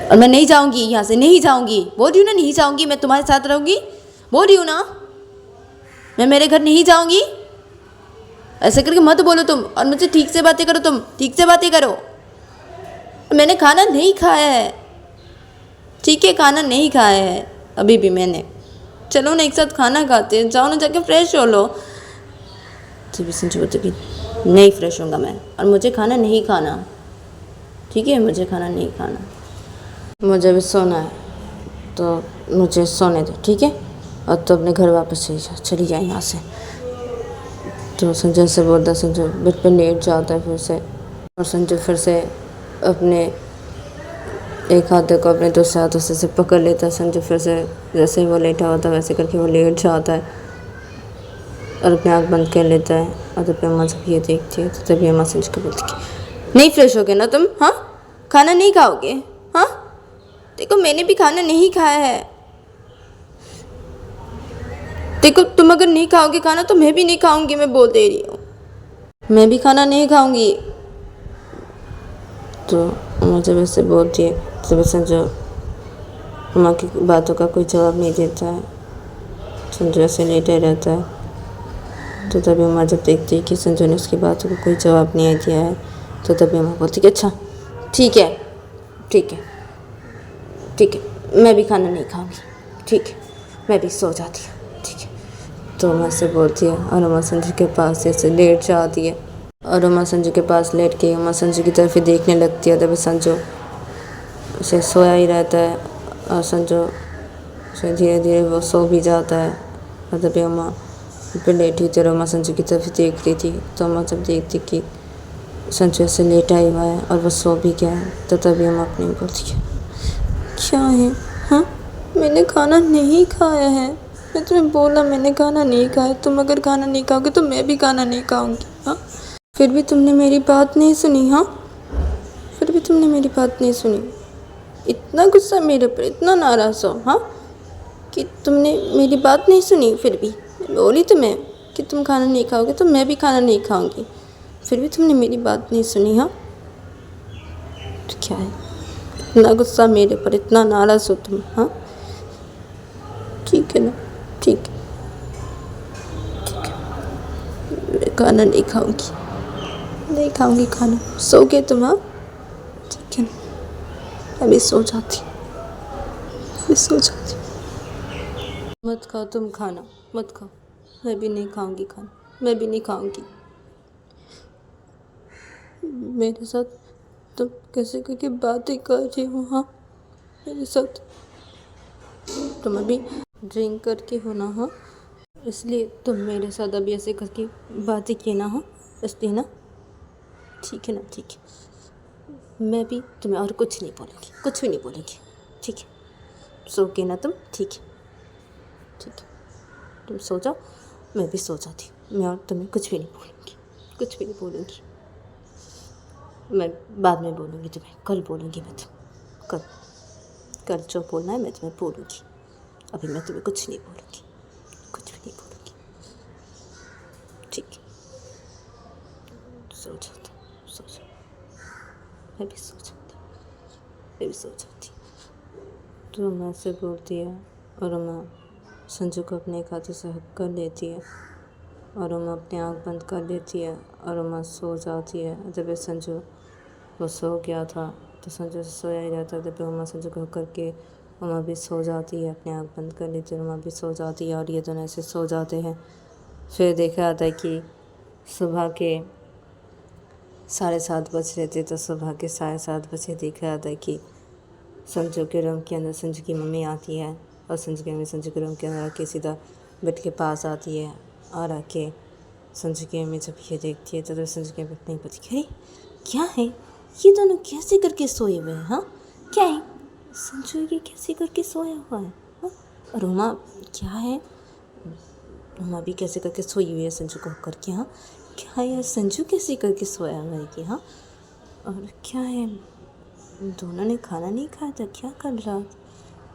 और मैं नहीं जाऊँगी यहाँ से, नहीं जाऊँगी, बोल रही हूँ ना, नहीं जाऊँगी, मैं तुम्हारे साथ रहूँगी, बोल रही हूँ ना, मैं मेरे घर नहीं जाऊँगी। ऐसे करके मत बोलो तुम, और मुझसे ठीक से बातें करो तुम, ठीक से बातें करो। मैंने खाना नहीं खाया है, ठीक है, खाना नहीं खाया है अभी भी मैंने, चलो ना एक साथ खाना खाते हैं, जाओ ना जाके फ्रेश हो लो। तो भी संजू बोलते कि नहीं फ्रेश होऊंगा मैं, और मुझे खाना नहीं खाना, ठीक है, मुझे खाना नहीं खाना, मुझे भी सोना है, तो मुझे सोने दे, ठीक है, और तो अपने घर वापस चली जाए यहाँ से। तो संजय से बोलता, संजय बेड पे लेट जाता है फिर से, और संजय फिर से अपने एक हाथ को अपने दूसरे हाथों से पकड़ लेता है। संजय फिर से जैसे ही वो लेटा होता है वैसे करके वो लेट जाता है और अपने आँख बंद कर लेता है। और तभी अम्मा जब ये देखती है तो तभी अम्मा संजय को बोलती है नहीं फ्रेश हो गए ना तुम? हाँ, खाना नहीं खाओगे? हाँ, देखो मैंने भी खाना नहीं खाया है, देखो तुम अगर नहीं खाओगे खाना तो मैं भी नहीं खाऊंगी, मैं बोल दे रही हूँ, मैं भी खाना नहीं खाऊंगी। तो अम्मा जब ऐसे बोलती है तो संजय अम्मा की बातों का कोई जवाब नहीं देता है, संजय ऐसे लेटे रहता है। तो तभी अम्मा जब देखती है कि संजय ने उसकी बातों को कोई जवाब नहीं दिया है तो तभी अम्मा बोलती है अच्छा ठीक है, ठीक है, ठीक है, मैं भी खाना नहीं खाऊंगी, ठीक है, मैं भी सो जाती हूँ, ठीक है। तो अम्मा से बोलती है और अम्मा संजय के पास ऐसे लेट जाती है और अम्मा संजू के पास लेट के अम्मा संजू की तरफ ही देखने लगती है। तभी संजू उसे सोया ही रहता है और संजू उसे धीरे धीरे वो सो भी जाता है। और तभी अम्मा पे लेटी थी और अम्मा संजू की तरफ ही देख रही थी। तो अम्मा जब देखती कि संजू ऐसे लेटा ही हुआ है और वो सो भी गया है तो तभी अम्मा अपनी बोलती है क्या है, हाँ मैंने खाना नहीं खाया है। मैं तुम्हें बोला मैंने खाना नहीं खाया। तुम अगर खाना नहीं खाओगे तो मैं भी खाना नहीं खाऊंगी। हाँ, फिर भी तुमने मेरी बात नहीं सुनी। हाँ, फिर भी तुमने मेरी बात नहीं सुनी। इतना गुस्सा मेरे पर, इतना नाराज़ हो हाँ, कि तुमने मेरी बात नहीं सुनी। फिर भी बोली तुम्हें कि तुम खाना नहीं खाओगे तो मैं भी खाना नहीं खाऊंगी, फिर भी तुमने मेरी बात नहीं सुनी। हाँ, तो क्या है, इतना गुस्सा मेरे पर, इतना नाराज़ हो तुम। हाँ, ठीक है ना, ठीक है, ठीक है, मैं खाना नहीं खाऊंगी, नहीं खाऊंगी खाना। सो गए तुम? हाँ, ठीक है ना, अभी सो जाती, अभी सो जाती। मत खाओ तुम खाना, मत खाओ। मैं भी नहीं खाऊंगी खाना, मैं भी नहीं खाऊंगी। मेरे साथ तुम कैसे करके बातें कर रही हो? हाँ, मेरे साथ तुम अभी ड्रिंक करके हो ना? हाँ, इसलिए तुम मेरे साथ अभी ऐसे करके बातें किए ना? हाँ, इसलिए ना, ठीक है ना, ठीक है। मैं भी तुम्हें और कुछ नहीं बोलूँगी, कुछ भी नहीं बोलूँगी, ठीक है। सो के ना तुम, ठीक है, ठीक है, तुम सो जाओ, मैं भी सो जाती हूँ। मैं और तुम्हें कुछ भी नहीं बोलूँगी, कुछ भी नहीं बोलूँगी। मैं बाद में बोलूँगी तुम्हें, कल बोलूँगी मैं तुम्हें, कल, कल जो बोलना है मैं तुम्हें बोलूँगी। अभी मैं तुम्हें कुछ नहीं बोलूँगी, कुछ भी नहीं बोलूँगी, ठीक है। सो जाओ, सो जाओ, मैं भी सो जाती, मैं भी सो जाती। तो माँ से बोलती है और माँ संजू को अपने एक हाथों से हक कर लेती है और उमा अपनी आँख बंद कर लेती है और उमा सो जाती है। जब ये संजू वो सो गया था तो संजू सोया ही रहता, जब उमा संजू को हक करके उमा भी सो जाती है, अपनी आँख बंद कर लेती है, उमा भी सो जाती है और ये दोनों ऐसे सो जाते हैं। फिर देखा जाता है कि सुबह के 7:30 बज रहे थे, तो सुबह के 7:30 बजे देखा जाता है कि संजू के रूम के अंदर संजू की मम्मी आती है और संजू की मम्मी संजू के रूम के अंदर आके सीधा बेड के पास आती है और आके संजू की मम्मी जब ये देखती है तो संजू की मम्मी नहीं पता अरे क्या है, ये दोनों कैसे करके सोए हुए हैं? हाँ, क्या है, संजू ये कैसे करके सोया हुआ है? हाँ, और उमा क्या है, उमा भी कैसे करके सोई हुई है संजू को करके। हाँ, क्या है यार, संजू कैसे करके सोया हुआ है कि? हाँ, और क्या है, दोनों ने खाना नहीं खाया था, क्या कर रहा,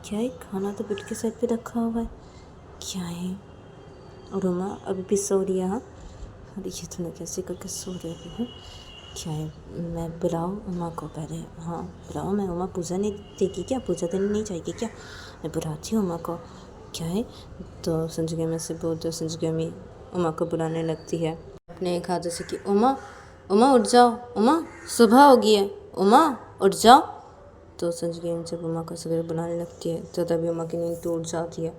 क्या है, खाना तो बेड के साइड पे रखा हुआ है, क्या है, और उमा अभी भी सो रही है। हाँ, अरे ये दोनों कैसे करके सो रहे हैं? क्या है, मैं बुलाऊँ उमा को पहले? हाँ, बुलाओ, मैं उमा पूजा नहीं देगी क्या, पूजा देने नहीं जाएगी क्या? मैं बुलाती हूँ उमा को। क्या है, तो संजू की अम्मी से बोलते हो, संजू की अम्मी उमा को बुलाने लगती है अपने एक हाथों से कि उमा, उमा उठ जाओ, उमा सुबह हो गई है, उमा उठ जाओ। तो संजू की अम्मी जब उमा को सवेरे बुलाने लगती है तो तभी उमा की नींद टूट जाती है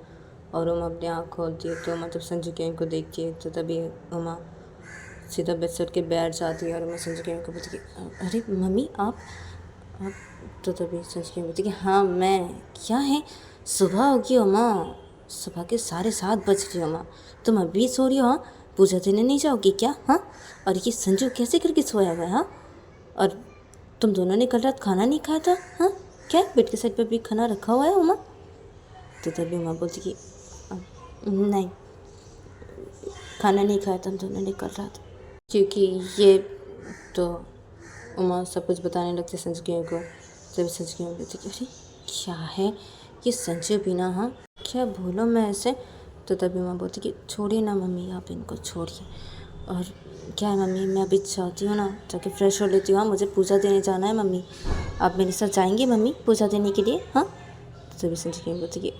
और उमा अपनी आँख खोलती है। तो उमा जब संजू की अम्मी को देखती है तो तभी उमा सीधा बेड से उठ के बैठ जाती है और मैं संजू की अम्मी को बोलती कि अरे मम्मी आप, तो तभी संजू की अम्मी बोलती कि हाँ मैं, क्या है, सुबह होगी उमा, सुबह के 7:30 बज रही उमा, तुम अभी सो रही हो? हाँ, पूजा देने नहीं जाओगी क्या? हाँ, और ये संजू कैसे करके सोया हुआ है? हाँ, और तुम दोनों ने कल रात खाना नहीं खाया था? हाँ, क्या बेड के साइड पर भी खाना रखा हुआ है उमा? तो तभी उमा बोलती कि नहीं, खाना नहीं खाया था हम दोनों ने कल रात, क्योंकि ये तो उमा सब कुछ बताने लगते संजू की को। जब संजू की बोलती कि अरे क्या है ये संजू बिना, हाँ क्या बोलो मैं ऐसे? तो तभी उमा बोलती कि छोड़िए ना मम्मी, आप इनको छोड़िए। और क्या है मम्मी, मैं अभी चाहती हूँ ना जाके फ्रेश हो लेती हूँ। हाँ, मुझे पूजा देने जाना है मम्मी, आप मेरे साथ जाएंगे मम्मी पूजा देने के लिए? हाँ, तो तभी संजू की बोलती कि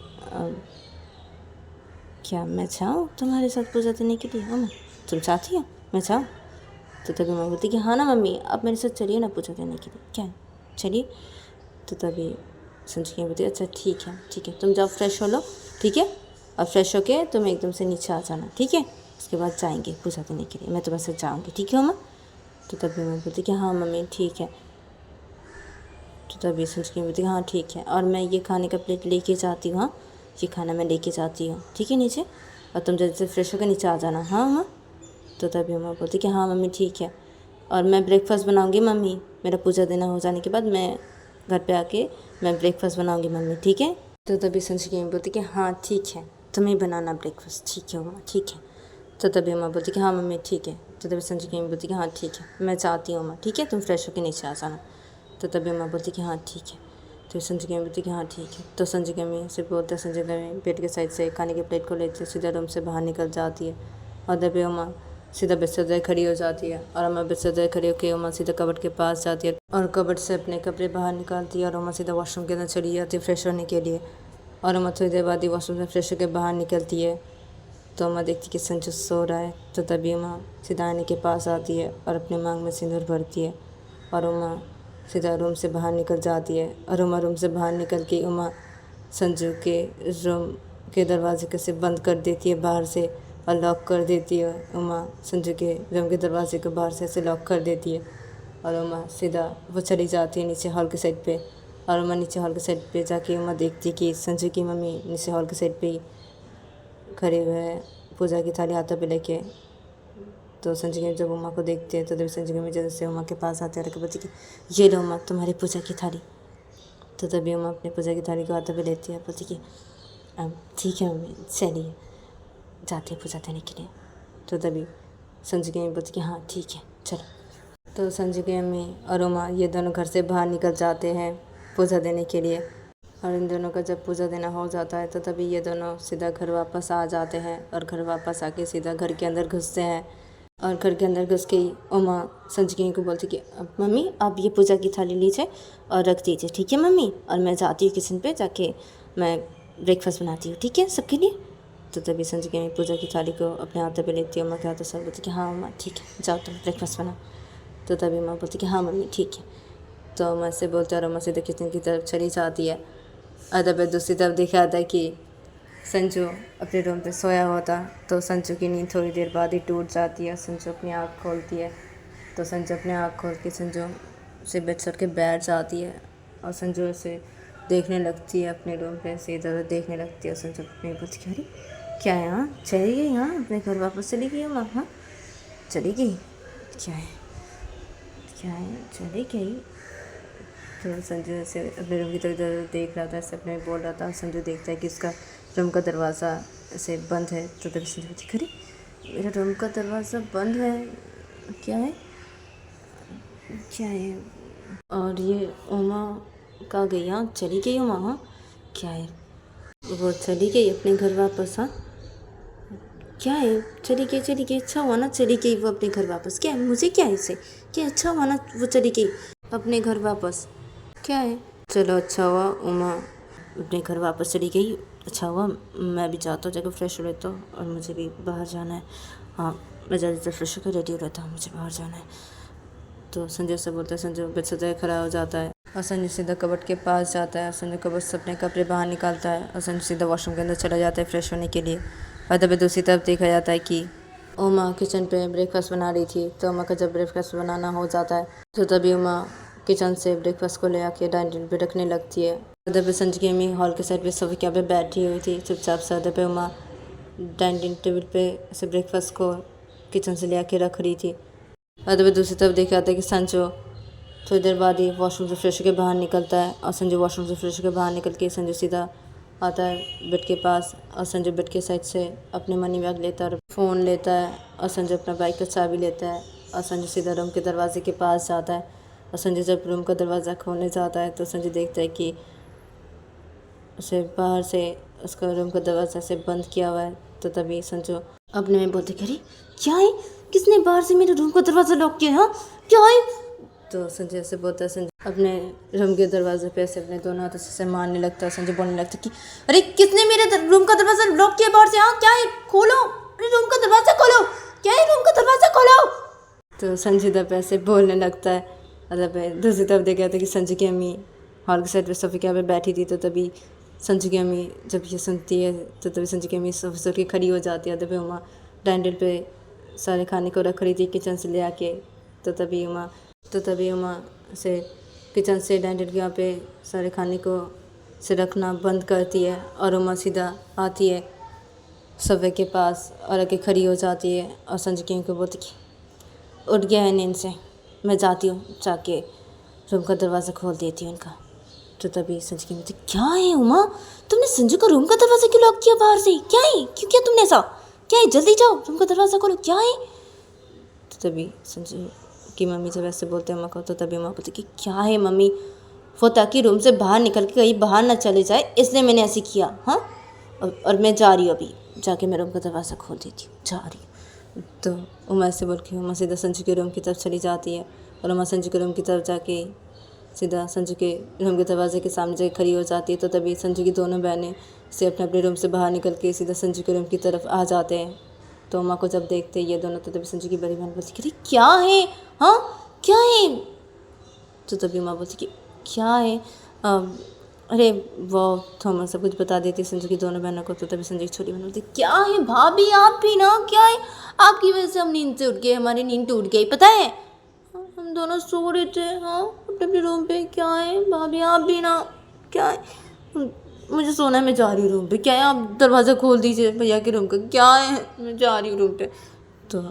क्या मैं जाऊँ तुम्हारे साथ पूजा देने के लिए? हाँ, तुम चाहती हो मैं जाऊँ? तो तभी मम्मी बोलती कि हाँ ना मम्मी, आप मेरे साथ चलिए ना पूजा देने के लिए, क्या है, चलिए। तो तभी संजू की बोलती अच्छा ठीक है, ठीक है, तुम जाओ फ्रेश हो लो, ठीक है, और फ्रेश होके तुम एकदम से नीचे आ जाना, ठीक है, उसके बाद जाएंगे पूजा देने के लिए, मैं तुम्हारे साथ जाऊँगी, ठीक है मम्मा? तो तभी मम्मी बोलती कि हाँ मम्मी ठीक है। तो तभी संजू की बोलती हाँ ठीक है, और मैं ये खाने का प्लेट लेके जाती हूँ। हाँ, ये खाना मैं लेके जाती हूँ, ठीक है, नीचे, और तुम जल्दी से फ्रेश होकर नीचे आ जाना। हाँ मम्मा? तो तभी मम्मा बोलती कि हाँ मम्मी ठीक है, और मैं ब्रेकफास्ट बनाऊंगी मम्मी, मेरा पूजा देना हो जाने के बाद मैं घर पे आके मैं ब्रेकफास्ट बनाऊंगी मम्मी, ठीक है? तो तभी संजू की अम्मी बोलती कि हाँ ठीक है, तुम्हें बनाना ब्रेकफास्ट, ठीक है उमा, ठीक है। तो तभी अम्मा बोलती कि हाँ मम्मी ठीक है। तो तभी संजू की अम्मी बोलती कि हाँ ठीक है, मैं चाहती हूँ अम्मा, ठीक है, तुम फ्रेश होकर नीचे आ जाना। तो तभी अम्मा बोलती कि हाँ ठीक है। तो संजू की अम्मी बोलती कि हाँ ठीक है। तो संजू की अम्मी से बोलते हैं, संजू की अम्मी बेड के साइड से खाने की प्लेट को लेते सीधा रूम से बाहर निकल जाती है। और तभी अम्मा सीधा बिस्तर खड़ी हो जाती है। और अम्मा बिस्तर खड़ी होकर अम्मा सीधा कबर्ड के पास जाती है और कबर्ड से अपने कपड़े बाहर निकालती है। और अम्मा सीधा वॉशरूम के अंदर चली जाती है फ्रेश होने के लिए। और अम्मा थोड़ी देर बाद ही वॉशरूम से फ्रेश होकर बाहर निकलती है। तो अम्मा देखती कि संजू सो रहा है। तो तभी अम्मा सीधा आने के पास आती है और अपने मांग में सिंदूर भरती है। और अम्मा सीधा रूम से बाहर निकल जाती है। और अम्मा रूम से बाहर निकल के अम्मा संजू के रूम के दरवाजे को से बंद कर देती है बाहर से और लॉक कर देती है। अम्मा संजू के रूम के दरवाजे को बाहर से ऐसे लॉक कर देती है। और अम्मा सीधा वो चली जाती है नीचे हॉल के साइड पे। और अम्मा नीचे हॉल के साइड पे जाके अम्मा देखती है कि संजू की मम्मी नीचे हॉल के साइड पे ही खड़े हुए हैं पूजा की थाली हाथों पे लेके। तो संजू की जब उमा को देखते हैं तो तभी संजू की जल्दी से उमा के पास आते हैं और बोलती कि ये लो उमा तुम्हारी पूजा की थाली। तो तभी उमा अपनी पूजा की थाली को हाथों पे लेती है, बोलती कि अब ठीक है मम्मी चलिए जाते हैं पूजा देने के लिए। तो तभी संजू की अम्मी बोलती कि हाँ ठीक है चलो। तो संजू की अम्मी और उमा ये दोनों घर से बाहर निकल जाते हैं पूजा देने के लिए। और इन दोनों का जब पूजा देना हो जाता है तो तभी ये दोनों सीधा घर वापस आ जाते हैं। और घर वापस आके सीधा घर के अंदर घुसते हैं। और घर के अंदर घुस के ही उमा संजू की को बोलती कि अब मम्मी आप ये पूजा की थाली लीजिए और रख दीजिए, ठीक है मम्मी, और मैं जाती हूँ किचन पे जाके मैं ब्रेकफास्ट बनाती हूँ, ठीक है सबके लिए। तो तभी संजू की पूजा की थाली को अपने हाथों पे लेती है उमा के हाथों से, बोलती कि हाँ उमा ठीक है जाओ तुम ब्रेकफास्ट बना। तो तभी उमा बोलती कि हाँ मम्मी ठीक है। तो उमा से बोलते और उमा सीधे किचन की तरफ चली जाती है। और तब दूसरी तरफ देखा जाता है कि संजू अपने रूम पे सोया होता। तो संजू की नींद थोड़ी देर बाद ही टूट जाती है। संजू अपनी आँख खोलती है। तो संजू अपनी आँख खोल के संजू से बेड सर के बैठ जाती है। और संजू से देखने लगती है अपने रूम पे से इधर उधर देखने लगती है। संजू अपनी बोलती कि अरे क्या है हाँ चली गई, हाँ अपने घर वापस चली गई माँ, हाँ चली गई, क्या है चली गई। तो संजू से अपने रूम की तरफ इधर देख रहा था, ऐसे अपने बोल रहा था। संजू देखता है कि उसका रूम का दरवाज़ा ऐसे बंद है। तो तभी संजू बोलती अरे मेरा रूम का दरवाज़ा बंद है, क्या है। और ये उमा कहाँ गई, हाँ चली गई उमा, हाँ क्या है वो चली गई अपने घर वापस, हाँ क्या है चली गई, अच्छा हुआ ना चली गई वो अपने घर वापस, क्या है मुझे क्या है इससे, क्या अच्छा हुआ ना वो चली गई अपने घर वापस, क्या है चलो अच्छा हुआ उमा अपने घर वापस चली गई, अच्छा हुआ मैं भी जाता हूँ जाकर फ्रेश हो लेता हूँ और मुझे भी बाहर जाना है, हाँ मैं जल्दी से फ्रेश होकर रेडी हो रहता हूँ, मुझे बाहर जाना है। तो संजय से बोलता है, संजय बेड से खड़ा हो जाता है और संजय सीधा कबर्ड के पास जाता है। संजय कबर्ड से अपने कपड़े बाहर निकालता है और संजय सीधा वॉशरूम के अंदर चला जाता है फ्रेश होने के लिए। और तभी दूसरी तरफ देखा जाता है कि उमा किचन पे ब्रेकफास्ट बना रही थी। तो उमा का जब ब्रेकफास्ट बनाना हो जाता है तो तभी उमा किचन से ब्रेकफास्ट को ले आके डाइनिंग टेबल पे रखने लगती है। तभी संजय की अम्मी हॉल के साइड पे सोफे पे बैठी हुई थी चुपचाप से। तभी उमा डाइनिंग टेबल पे ऐसे ब्रेकफास्ट को किचन से ले आके रख रही थी। और तभी दूसरी तरफ देखा जाता है कि संजू थोड़ी देर बाद ही वॉशरूम से फ्रेश होकर बाहर निकलता है। और संजू वॉशरूम से फ्रेश होकर बाहर निकल के संजू सीधा आता है बेड के पास। और संजू बेड के साइड से अपने मनी बैग लेता है और फ़ोन लेता है। और संजू अपना बाइक का चाबी लेता है और संजू सीधा रूम के दरवाजे के पास जाता है। और संजू जब रूम का दरवाज़ा खोलने जाता है तो संजू देखता है कि उसे बाहर से उसका रूम का दरवाज़ा से बंद किया हुआ है। तो तभी संजू अपने में बोलते कि अरे क्या है, किसने बाहर से मेरे रूम का दरवाज़ा लॉक किया है, हाँ क्या है। तो संजय ऐसे बोलता है, संजय अपने रूम के दरवाजे पे ऐसे अपने दोनों हाथों से मारने लगता है। संजय बोलने लगता है कि अरे किसने मेरे रूम का दरवाज़ा लॉक किया बाहर से, हाँ क्या है खोलो, अरे रूम का दरवाज़ा खोलो, क्या है रूम का दरवाज़ा खोलो। तो संजय तब ऐसे बोलने लगता है। मतलब दूसरी तरफ देखा था कि संजय की अम्मी हॉल के साइड पे सोफे पे बैठी थी। तो तभी संजू की अम्मी जब ये सुनती है तो तभी संजू की अम्मी सोफे से उठ खड़ी हो जाती है। तभी उमा डाइनिंग पे सारे खाने को रख रही थी किचन से ले आके। तो तभी उमा से किचन से डाइनिंग यहाँ पे सारे खाने को से रखना बंद करती है। और उमा सीधा आती है सोफे के पास और आके खड़ी हो जाती है। और संजू की अम्मी को बोलती कि उठ गया है नींद से, मैं जाती हूँ, जाके रूम का दरवाज़ा खोल देती हूँ इनका। तो तभी संजू की मम्मी, क्या है उमा, तुमने संजू का रूम का दरवाज़ा क्यों लॉक किया बाहर से, क्या है, क्यों किया तुमने ऐसा, क्या है, जल्दी जाओ रूम का दरवाज़ा खोलो, क्या है। तो तभी संजू की मम्मी जब ऐसे बोलते हैं अम्मा को, तो तभी अम्मा बोलती कि क्या है मम्मी, वो ताकि रूम से बाहर निकल के कहीं बाहर ना चले जाए, इसलिए मैंने ऐसे किया। हाँ, और मैं जा रही हूँ, अभी जाके मैं रूम का दरवाज़ा खोल देती हूँ, जा रही हूँ। तो उमा ऐसे बोल के उमा सीधा संजू के रूम की तरफ चली जाती है, और उमा संजू के रूम की तरफ जाके सीधा संजू के रूम के दरवाजे के सामने जाके खड़ी हो जाती है। तो तभी संजू की दोनों बहनें से अपने अपने रूम से बाहर निकल के सीधा संजू के रूम की तरफ आ जाते हैं। तो उमा को जब देखते हैं ये दोनों, तो तभी संजू की बड़ी बहन बोलती कि क्या है, हाँ क्या है। तो तभी उमा बोलती कि क्या है, अरे वो थोमा सब कुछ बता देती संजू की दोनों बहनों को। तो तभी संजू की छोटी बहन बोलती क्या है भाभी, आप भी ना, क्या है, आपकी वजह से हम नींद से उठ गए, हमारी नींद टूट गई, पता है, हम दोनों सो रहे थे हाँ अपने अपने रूम पे। क्या है भाभी, आप भी ना, क्या है, मुझे सोना है, मैं जा रही हूँ रूम पे, क्या है, आप दरवाज़ा खोल दीजिए भैया के रूम का, क्या है, मैं जा रही हूँ रूम पे। तो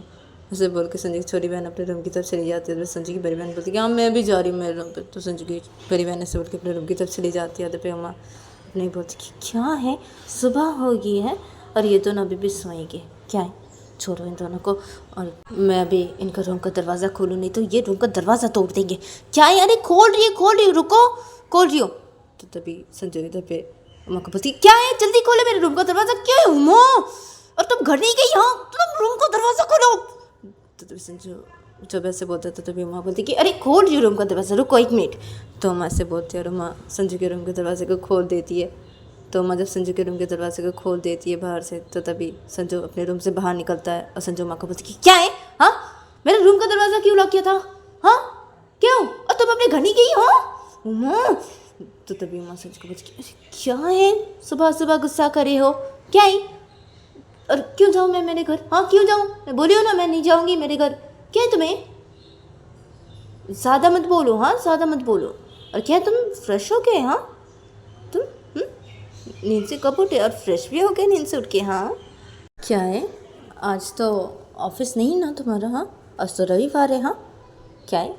उसे बोल के संजू की छोटी बहन अपने रूम की तरफ चली जाती है। तो संजू की बड़ी बहन बोलती है कि हाँ मैं भी जा रही हूँ मेरे रूम पे। तो संजू की बड़ी बहन ऐसे बोल के अपने रूम की तरफ चली जाती है। तो फिर अम्मा अपने बोलती कि क्या है, सुबह हो गई है और ये दोनों अभी भी सोएंगे, क्या है, छोड़ो इन दोनों को, और मैं अभी इनका रूम का दरवाज़ा खोलूँ, नहीं तो ये रूम का दरवाज़ा तोड़ देंगे। क्या है, अरे खोल रही हूँ, रुको, खोल रही हो। तो तभी संजू इधर पे अम्मा को बोलती क्या है, जल्दी खोले मेरे रूम का दरवाज़ा, क्या है उमा, और तुम घर नहीं गई, हाँ तुम रूम का दरवाज़ा खोलो। तो तभी संजू जब ऐसे बोलता था तभी अम्मा बोलती कि अरे खोल रही हूँ रूम का दरवाज़ा, रुको एक मिनट। तो अम्मा ऐसे बोलती है और अम्मा संजू के रूम के दरवाजे को खोल देती है। तो अम्मा जब संजू के रूम के दरवाजे को खोल देती है बाहर से, तो तभी संजू अपने रूम से बाहर निकलता है और संजू अम्मा को बोलती कि क्या है, हाँ मेरे रूम का दरवाज़ा क्यों लॉक किया था, हाँ क्यों, और तुम अपने घर नहीं गई हो उमा। तो तभी अम्मा संजू को बोलती कि अरे क्या है, सुबह सुबह गुस्सा करे हो, क्या है, और क्यों जाऊँ मैं मेरे घर, हाँ क्यों जाऊँ, मैं बोली हूँ ना मैं नहीं जाऊँगी मेरे घर, क्या है तुम्हें, ज़्यादा मत बोलो, हाँ ज़्यादा मत बोलो। और क्या तुम फ्रेश हो गए, हाँ तुम नींद से कब उठे और फ्रेश भी हो गए नींद से उठ के, हाँ क्या है, आज तो ऑफिस नहीं ना तुम्हारा, हाँ आज तो रविवार है, हाँ क्या है।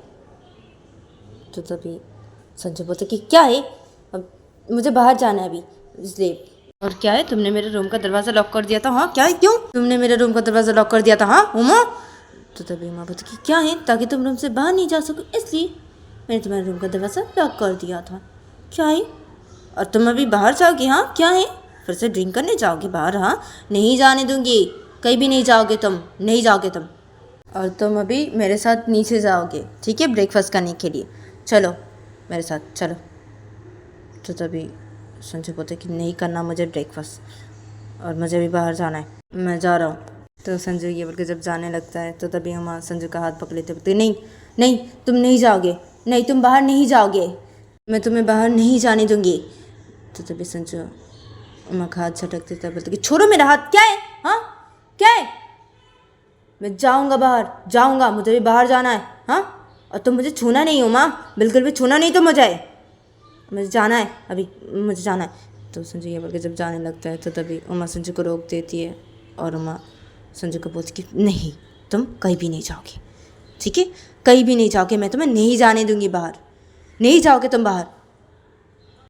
तो तभी संजय बोलते कि क्या है, अब मुझे बाहर जाना है अभी इसलिए। और क्या है, तुमने मेरे रूम का दरवाज़ा लॉक कर दिया था, हाँ क्या है, क्यों तुमने मेरे रूम का दरवाज़ा लॉक कर दिया था, हाँ उमा। तो तभी उमा बोलती कि क्या है, ताकि तुम रूम से बाहर नहीं जा सको, इसलिए मैंने तुम्हारे रूम का दरवाज़ा लॉक कर दिया था, क्या है, और तुम अभी बाहर जाओगी, हाँ क्या है, फिर से ड्रिंक करने जाओगे बाहर, हाँ नहीं जाने दूंगी, कहीं भी नहीं जाओगे तुम, नहीं जाओगे तुम, और तुम अभी मेरे साथ नीचे जाओगे, ठीक है, ब्रेकफास्ट करने के लिए, चलो मेरे साथ चलो। तो तभी संजय बोलते कि नहीं करना मुझे ब्रेकफास्ट, और मुझे भी बाहर जाना है, मैं जा रहा हूँ। तो संजू ये बोल के जब जाने लगता है, तो तभी हम संजू का हाथ पकड़ लेते बोलते नहीं नहीं तुम नहीं जाओगे, नहीं तुम बाहर नहीं जाओगे, मैं तुम्हें बाहर नहीं जाने दूंगी। तो तभी संजू अम्मा का हाथ झटक देता है, बोलते कि छोड़ो मेरा हाथ, क्या है, हाँ क्या है, मैं जाऊँगा बाहर, जाऊँगा, मुझे भी बाहर जाना है, हाँ और तुम मुझे छूना नहीं हो माँ, बिल्कुल भी छूना नहीं तो मुझे जाना है, अभी मुझे जाना है। तो संजू ये बोल के जब जाने लगता है, तो तभी उमा संजू को रोक देती है, और उमा संजू को बोलती कि नहीं तुम कहीं भी नहीं जाओगे, ठीक है, कहीं भी नहीं जाओगे, मैं तुम्हें नहीं जाने दूंगी बाहर, नहीं जाओगे तुम बाहर,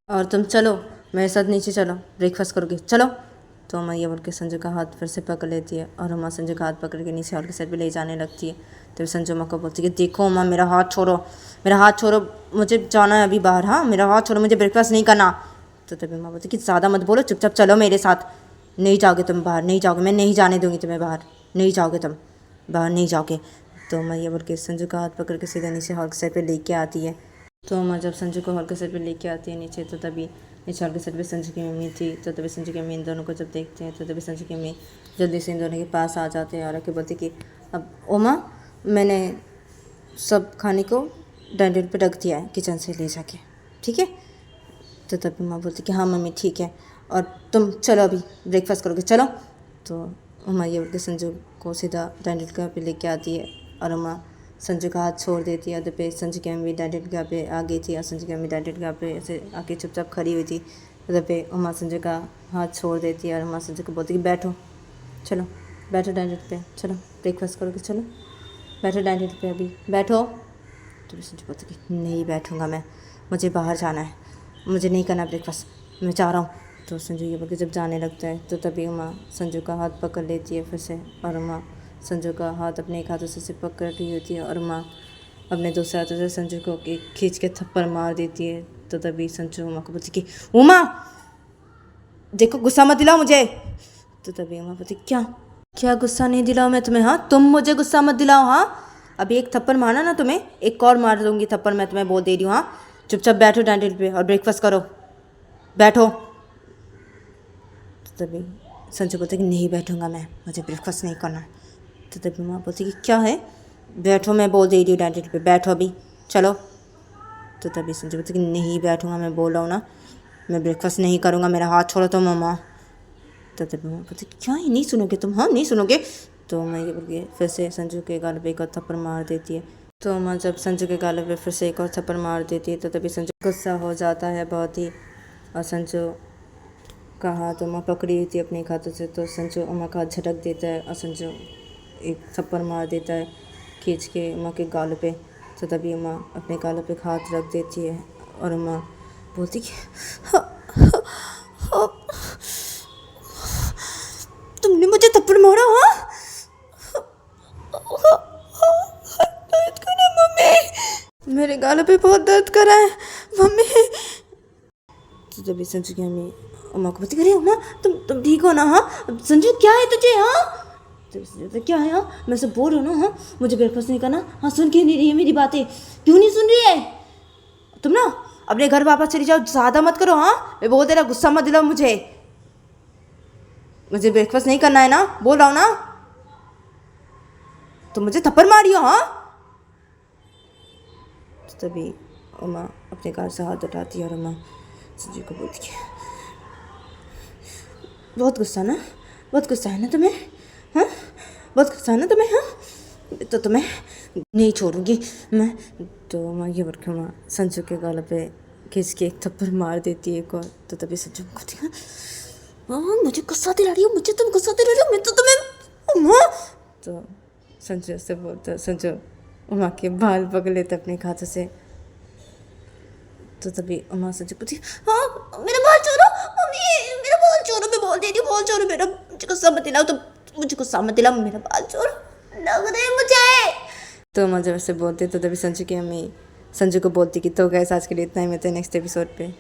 और तुम चलो मेरे साथ नीचे चलो, ब्रेकफास्ट करोगे, चलो। तो उमा ये बोल के संजू का हाथ फिर से पकड़ लेती है, और उमा संजू का हाथ पकड़ के नीचे हॉल के साइड पे ले जाने लगती है। तो संजू उमा को बोलती है कि देखो उमा मेरा हाथ छोड़ो, मेरा हाथ छोड़ो, मुझे जाना है अभी बाहर, हाँ मेरा हाथ छोड़ो, मुझे ब्रेकफास्ट नहीं करना। तो तभी उमा बोलती कि ज़्यादा मत बोलो, चुपचाप चलो मेरे साथ, नहीं जाओगे तुम बाहर, नहीं जाओगे, मैं नहीं जाने दूँगी तुम्हें बाहर, नहीं जाओगे तुम बाहर, नहीं जाओगे। तो मैं ये बोल के संजू का हाथ पकड़ के सीधा नीचे हॉल के साइड पे लेके आती है। तो मैं जब संजू को हॉल के साइड पे लेके आती है नीचे, तो तभी नीचे हॉल के साइड पे संजू की मम्मी थी। तो तभी संजू की मम्मी इन दोनों को जब देखते हैं, तो तभी संजू की मम्मी जल्दी से इन दोनों के पास आ जाते हैं और आके बोलती कि अब उमा मैंने सब खाने को डाइनिंग टेबल पे रख दिया है किचन से ले जाके, ठीक है। तो तभी माँ बोलती कि हाँ मम्मी ठीक है, और तुम चलो अभी ब्रेकफास्ट करोगे, चलो। तो उमा ये बोल के संजू को सीधा डाइनिंग टेबल पे लेके आती है, और उमा संजू का हाथ छोड़ देती है। तो पे संजू की मम्मी डाइनिंग टेबल पे आ गई थी, और संजू की मम्मी डाइनिंग टेबल पे ऐसे आके चुपचाप खड़ी हुई थी। तो पे उमा संजू का हाथ छोड़ देती है, और उमा संजू को बोलती कि बैठो, चलो बैठो डाइनिंग टेबल पे, चलो ब्रेकफास्ट करोगे, चलो बैठो डाइनिंग टेबल पे, अभी बैठो। तो संजू बोलती कि नहीं बैठूँगा मैं, मुझे बाहर जाना है, मुझे नहीं करना ब्रेकफास्ट, मैं चाह रहा हूँ। तो संजू ये बोल के जब जाने लगता है तो तभी उमा संजू का हाथ पकड़ लेती है फिर से, और उमा संजू का हाथ अपने एक हाथों से पकड़ रही होती है और उमा अपने दूसरे हाथों से संजू को खींच के थप्पड़ मार देती है। तो तभी संजू उमा को बोलती कि उमा देखो गुस्सा मत दिलाओ मुझे। तो तभी उमा बोलती क्या क्या गुस्सा नहीं दिलाओ मैं तुम्हें, हाँ तुम मुझे गुस्सा मत दिलाओ, हाँ अभी एक थप्पड़ मारना ना तुम्हें, एक और मार दूंगी थप्पड़ मैं तुम्हें, बोल दे रही हूँ। हाँ चुपचाप बैठो डाइनिंग पे और ब्रेकफास्ट करो, बैठो। तो तभी संजू बोलते कि नहीं बैठूंगा मैं, मुझे ब्रेकफास्ट नहीं करना। तो तभी माँ बोलती कि क्या है, बैठो मैं बोल दे रही हूँ डाइनिंग पे, बैठो अभी चलो। तो तभी संजू बोलते कि नहीं बैठूंगा, मैं बोल रहा हूँ ना मैं ब्रेकफास्ट नहीं करूँगा, मेरा हाथ छोड़ो तो मम्मा। तो तभी माँ बोलती क्या ही नहीं सुनोगे तुम, हाँ नहीं सुनोगे। तो मैं ये बोल के फिर से संजू के गाल पे एक और थप्पड़ मार देती है। तो माँ जब संजू के गाल पे फिर से एक और थप्पड़ मार देती है तो तभी संजू गुस्सा हो जाता है बहुत ही, और संजू का हाथ उमा पकड़ी हुई थी अपने हाथों से। तो संजू उमा का हाथ झटक देता है और संजू एक थप्पड़ मार देता है खींच के उमा के गाल पे। तो तभी उमा अपने गालों पे हाथ रख देती है और उमा बोलती कि तुमने मुझे थप्पड़ मारा, हाँ दर्द कर रहा है मम्मी, मेरे गालों पे बहुत दर्द कर रहा है मम्मी। तो तभी संजू की मम्मी उमा को बोलती अरे उमा तुम ठीक हो ना, हाँ संजू क्या है तुझे, हाँ तो संजू क्या है, हाँ मैं सब बोल रही हूँ ना, हाँ मुझे ब्रेकफास्ट नहीं करना, हाँ सुन क्यों नहीं रही है मेरी बातें, क्यों नहीं सुन रही है तुम ना, अपने घर वापस चली जाओ, ज़्यादा मत करो, हाँ मैं बोल दे रहा, गुस्सा मत दिलाओ मुझे ब्रेकफास्ट नहीं करना है ना, बोल रहा हूँ ना, तो मुझे थप्पड़ मारी हो, हाँ। तो तभी उमा अपने गाल से हाथ उठाती है और उमा संजू को बोलती है बहुत गुस्सा ना, बहुत गुस्सा है ना तुम्हें, हाँ बहुत गुस्सा है ना तुम्हें, हाँ तो तुम्हें नहीं छोड़ूंगी मैं। तो माँ ये बोल के माँ संजू के गाल पे खींच के एक थप्पड़ मार देती है एक और। तो तभी संजू को कहती है हाँ मुझे गुस्सा दिला रही हो, मुझे तुम गुस्सा दिला रही हो, मैं तो तुम्हें उमा। तो संजू से बोलता, संजू उमा के बाल पकड़ लेते अपने हाथों से। तो तभी उमा संजू पूछती हाँ मेरा बाल छोड़ो मम्मी, मेरा बाल छोड़ो, मैं बोल दे रही हूँ बाल छोड़ो मेरा, मुझे गुस्सा मत दिलाओ, तो मुझे गुस्सा मत दिलाओ, मेरा बाल छोड़ो लग रहे मुझे। तो उमा जब ऐसे बोलते तो तभी संजू की मम्मी संजू को बोलती कि तो गैस आज के लिए इतना ही, मिलते हैं नेक्स्ट एपिसोड पे।